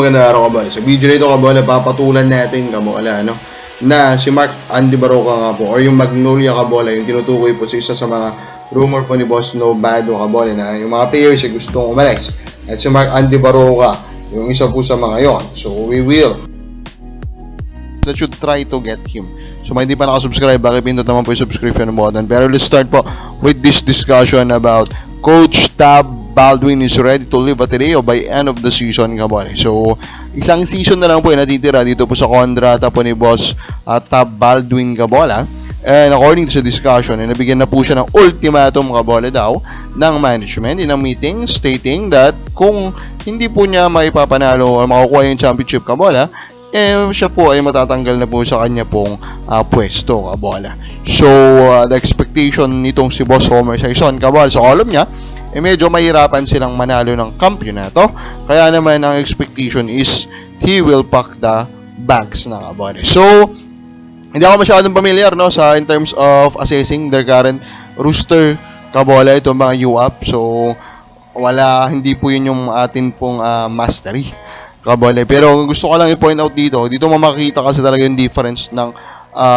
Magandang araw Kabola. Sa video na ito Kabola, papatulan natin Kabola, na si Mark Andy Barroca nga po, or yung Magnolia Kabola, yung tinutukoy po sa isa sa mga rumor po ni Boss Nobado Kabola na yung mga players ay gustong umalis. At si Mark Andy Barroca, yung isa po sa mga yon. So we will that should try to get him. So mga hindi pa nakasubscribe, pakipindot naman po yung subscription button. Pero let's start po with this discussion about Coach Tab Baldwin is ready to leave Ateneo by end of the season, Kabola. So isang season na lang po yung natitira dito po sa kontrata po ni Boss Tab Baldwin, Kabola. And according to the discussion, nabigyan na po siya ng ultimatum, Kabola, daw ng management in a meeting stating that kung hindi po niya maipapanalo o makukuha yung championship, Kabola, siya po ay matatanggal na po sa kanya pong pwesto, Kabola. So the expectation nitong si Boss Homer Sison, Kabola, sa column niya, medyo mahirapan silang manalo ng kampyonato. Kaya naman ang expectation is he will pack the bags na, Kabola. So hindi ako masyadong familiar sa in terms of assessing their current roster, Kabola, itong mga UAP. So hindi po yun yung atin pong mastery, Kabola. Pero gusto ko lang i-point out dito mo makikita kasi talaga yung difference ng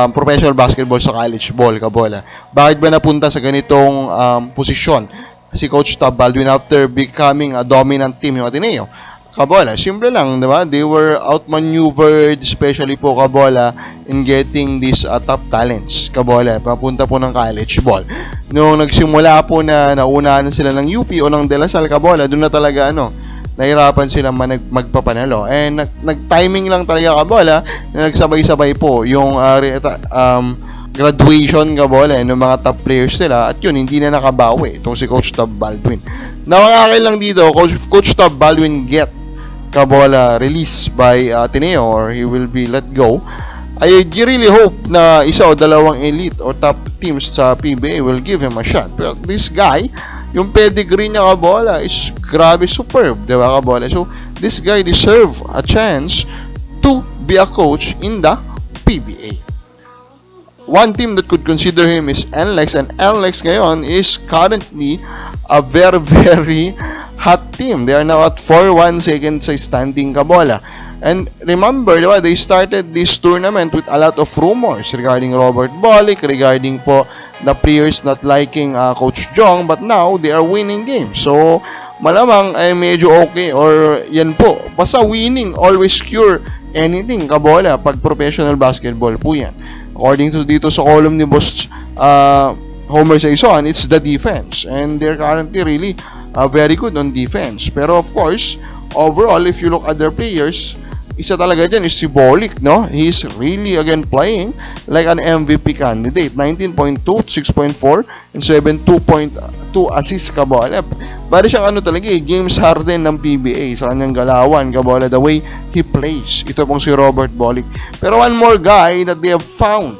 professional basketball sa college ball, Kabola. Bakit ba napunta sa ganitong posisyon si Coach Tab Baldwin after becoming a dominant team yung Ateneo? Kabola, simple lang, diba? They were outmaneuvered, especially po, Kabola, in getting these top talents, Kabola, papunta po ng college ball. Nung nagsimula po na naunahan sila ng UP o ng De La Salle, Kabola, doon na talaga nahirapan sila magpapanalo. And nag-timing lang talaga, Kabola, na nagsabay-sabay po yung graduation, Kabola, ng mga top players nila, at yun, hindi na nakabawi itong si Coach Tab Baldwin. Nakakakin lang dito, Coach Tab Baldwin get, Kabola, released by Ateneo or he will be let go. I really hope na isa o dalawang elite or top teams sa PBA will give him a shot. But this guy, yung pedigree niya, Kabola, is grabe superb, diba, Kabola? So this guy deserve a chance to be a coach in the PBA. One team that could consider him is NLEX, and NLEX ngayon is currently a very, very hot team. They are now at 4-1 second sa standing, Kabola. And remember, diba, they started this tournament with a lot of rumors regarding Robert Bolick, regarding po the players not liking Coach Jong, but now they are winning games. So malamang ay medyo okay, or yan po, basta winning always cure anything, Kabola, pag professional basketball po yan. According to dito sa column ni Boss Homer Sison, it's the defense, and they're currently really very good on defense. Pero of course, overall, if you look at their players, isa talaga dyan is si Bolick, no? He's really again playing like an MVP candidate. 19.2, 6.4, and 7.2.2 assists, Kabola. Bari siyang talaga James Harden ng PBA sa kanyang galawan, Kabola, the way he plays. Ito pong si Robert Bolick. Pero one more guy that they have found,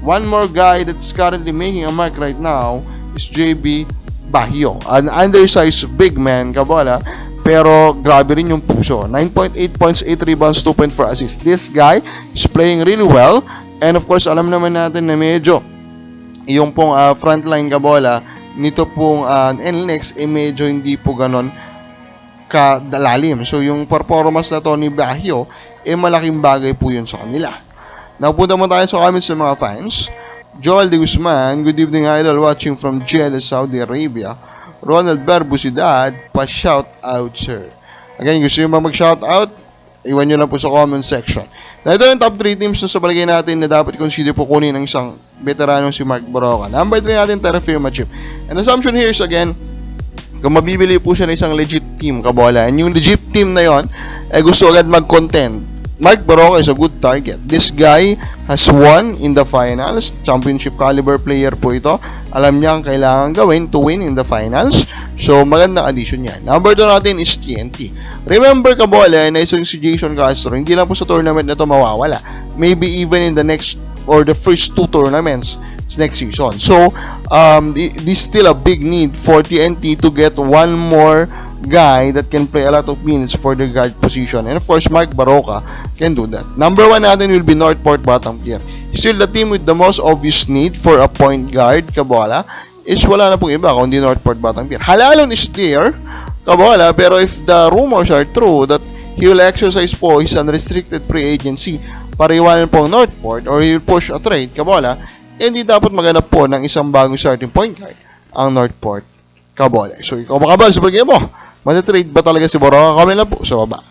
one more guy that's currently making a mark right now is JB Bahio, an undersized big man, Kabola, pero grabe rin yung puso. 9.8 points, 8 rebounds, 2.4 assists. This guy is playing really well, and of course alam naman natin na medyo yung pong frontline, Kabola, nito pong NLEX medyo hindi po ganon kadalalim. So yung performance na to ni Bahio malaking bagay po yun sa kanila. Napunta mo tayo sa comments ng mga fans. Joel De Guzman, good evening, idol, watching from Jeddah, Saudi Arabia. Ronald Barbusidad, pa-shout out, sir. Again, gusto nyo ba mag-shout out? Iwan nyo lang po sa comment section. Na ito yung top 3 teams na sa palagay natin na dapat consider po kunin ng isang veteranong si Mark Barroca. Number 3 natin, Terrafirma Chip. And assumption here is again, kung mabibili po siya ng isang legit team, Kabola, and yung legit team na yon gusto agad mag-contend, Mark Barroca is a good target. This guy has won in the finals. Championship caliber player po ito. Alam niya ang kailangan gawin to win in the finals. So, magandang addition yan. Number 2 natin is TNT. Remember, Kabola, na isang si Jason Castro, hindi lang po sa tournament na ito mawawala. Maybe even in the next or the first 2 tournaments next season. So, this still a big need for TNT to get one more guy that can play a lot of minutes for the guard position, and of course Mark Barroca can do that. Number 1 natin will be Northport Batangier. Still the team with the most obvious need for a point guard, Kabola, is wala na pong iba kundi Northport Batangier. Halalon is there, Kabola, pero if the rumors are true that he will exercise po his unrestricted free agency para iwanan po ang Northport or he will push a trade, kabola, hindi dapat maganap po ng isang bagong starting point guard ang Northport, kabola. So, ikaw mga kabal, sa bagay mo, matatrade ba talaga si Boroka? Comment lang po sa baba.